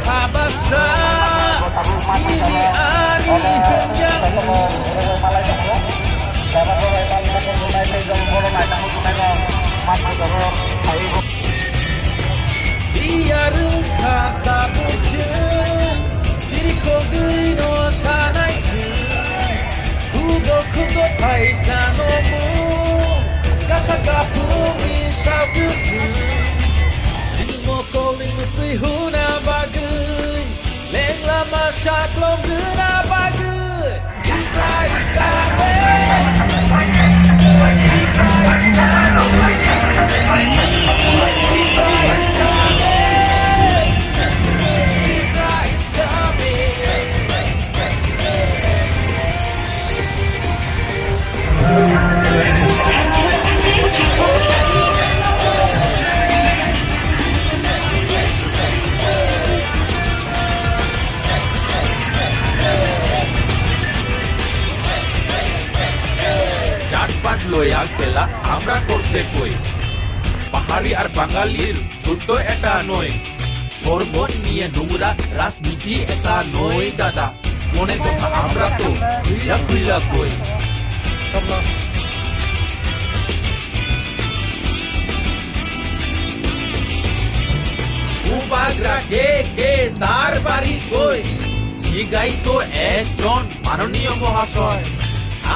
kabaksa ini ani penyamu biar kata bujeng diri kogui no sanai kugo kugo paisa no mu gasa kapungi sao kujeng mo calling with the huna bagai leng lama syaklong guna bagai kita is coming kita is coming kita is coming kita is coming লয়া খেলা আমরা করছে কই পাহাড়ি আর বাঙালির ছোট্ট এটা নয় ধর্ম নিয়ে নোংরা রাজনীতি এটা নয় দাদা মনে কথা আমরা তো খুইলা খুইলা কই উবাগরা কে তার বাড়ি কই জিগাই তো একজন মাননীয় মহাশয়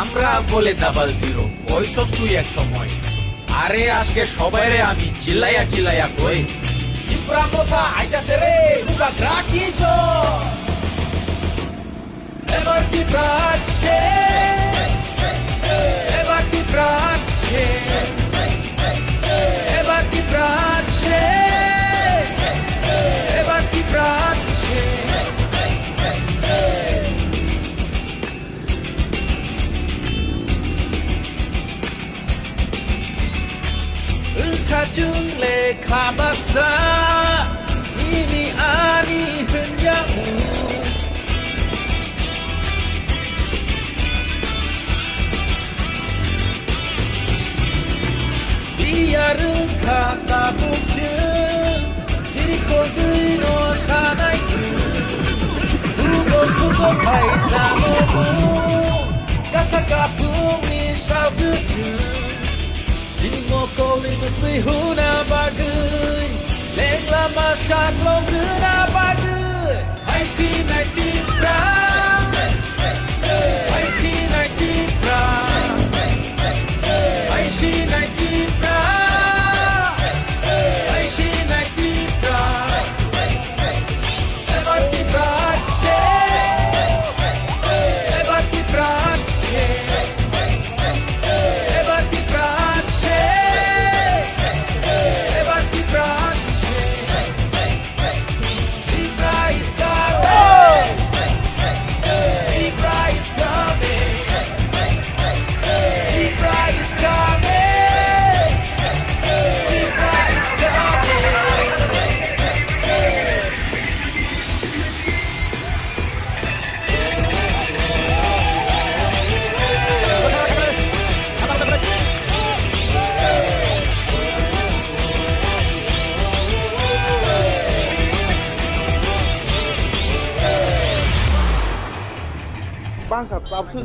আমরা বলে ডাবল জিরো কইছস তুই এক সময় আরে আজকে সবাইরে আমি চিল্লাইয়া চিল্লাইয়া কই ইব্রা কথা আইতাছে রে বুকা গ্রাকি জো এবার কি প্রাচ্ছে এবার কি প্রাচ্ছে এবার কি প্রাচ্ছে এবার কি প্রাচ্ছে Kajung le kabaksa ini ani penyamu biar kata bujeng diri kogui no sanai kugo paisa no mu gasa kapungi sao kujeng mo calling with the huna bagai leng lama syaklong guna bagai I see night deep brown I see night deep brown I see night deep brown I see night deep brown ever deep brown ever deep brown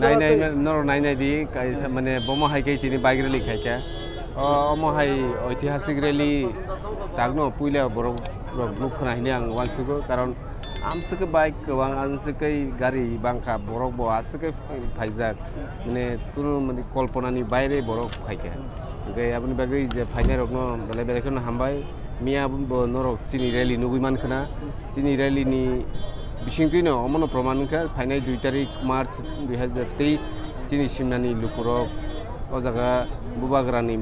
নাই নাই নর নাই নাই দি মানে বোমা হাইকে তিনি bike rally খাইকা অমো high ঐতিহাসিক রেলি তাগনো পুইলা বড় গ্রুপ খনাহিনি আং ওয়ানসুগো কারণ আমসুকে বাইক গোबां आंसुकै गारि बांखा बरक बो आसुकै फाइजाक माने तुरु माने कल्पनानि बायरे बरक फाइका ओके आपनि बागै जे फाइनाय रकनो बेले बेलेखनो हामबाय मिया नरक चिनि रेली नुगुइमान खना चिनि रेलिनि बिसिंतिनो अमनो प्रमाणखा फाइनाय 2 तारिख मार्च 2023 चिनि सिमनानि लुकुरक ओ जागा बुबाग्रानि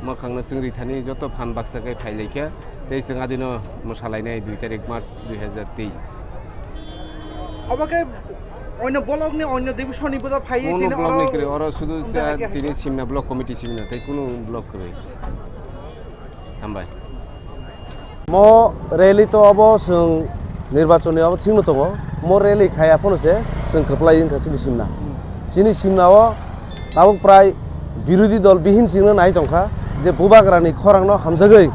मखांनो जोंरि थानि जत फान बाक्साकै फाइलाइखा दै जोंहा दिनो मोसालायनाय 2 तारिख मार्च 2023 अबके অন্য ব্লক নে অন্য ডিভিশননি পদা ফাই তিনি অর শুধু তিনি সিমনা ব্লক কমিটি সিমনা তাই কোন ব্লক করে হামবাই মো রেলি তো অব जों নির্বাচনে অব থিংনো দङ মো রেলি খায়া ফনसे जों खोप्लाय इनखासिनि सिमना सिनि सिमनाव ताबो प्राय বিরোধী দল বিহীন সিংনো নাই দंखा যে বুবাগ্রানি খরাংनो हामजागै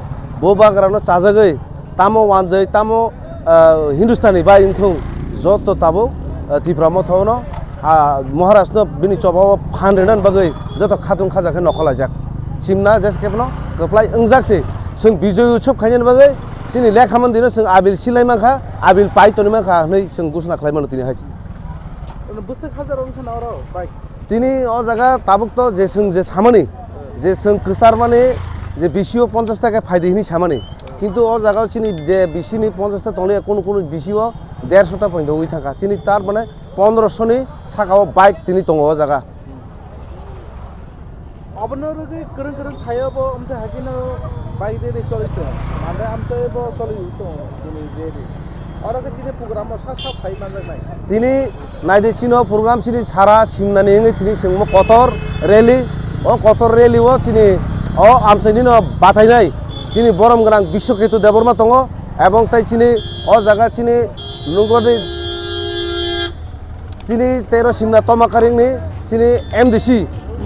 बुबाग्रानो चाजागै तामो वानजै तामो हिन्दुस्तानी बा इंथुं जत ताबो तिफ्रा मथावनो महाराष्ट्र बिनि चबाव फानरेनान बागै जत खाथुं खाजाखौ नखलाजाक सिमना जेसकेबनो कप्लाय ओंजाकसे जों बिजय उत्सव खायनायनि बागै जोंनि लेखामोन दिनो जों आबिल सिलायमाखा आबिल पाइतनि माखा नै जों घोषणा खालामनो दिनै हायसि बोसोर हाजाराव थानाव बाइक তিনি ও জায়গা তাবুক তো যে जों যে সামানি যে जों কৃষার মানে যে বিশিও 50 টাকা ফায়দিহিনি সামানি কিন্তু ও জায়গাও চিনি যে বিশিনি 50 টাকা তলে কোন কোন বিশিও 150 টা পর্যন্ত ওই থাকা চিনি তার মানে 1500 নি সাকাও বাইক তিনি দङ ও জায়গা আপনার যে করং করং থায়াবো আমতে হাকিনো বাইক দে চলিত মানে আমতে বো চলিত তুমি যে और अगर तिने प्रोग्राम सा सा फाइ मानजा नाय तिनी नायदे चिनो प्रोग्राम चिनी सारा सिमनानि एङै तिनी जों कतर रेली ओ कतर रेली ओ चिनी ओ आमसाइनि न बाथायनाय चिनी बरम गोनां बिश्वकेतु देबरमा दङ एबं ताइ चिनी ओ जागा चिनी नुगदे चिनी 13 सिमना तमाकारिंनि चिनी एमडीसी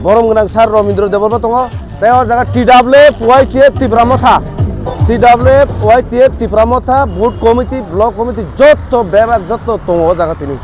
बरम गोनां सार रवीन्द्र देबरमा दङ ताइ ओ जागा टीडब्ल्यूएफ वाइटीएफ तिब्रामथा TWF YTF तिफ्रामथा बुथ कमिटी ब्लक कमिटी जत बेबाक जत दङ जागा तिनी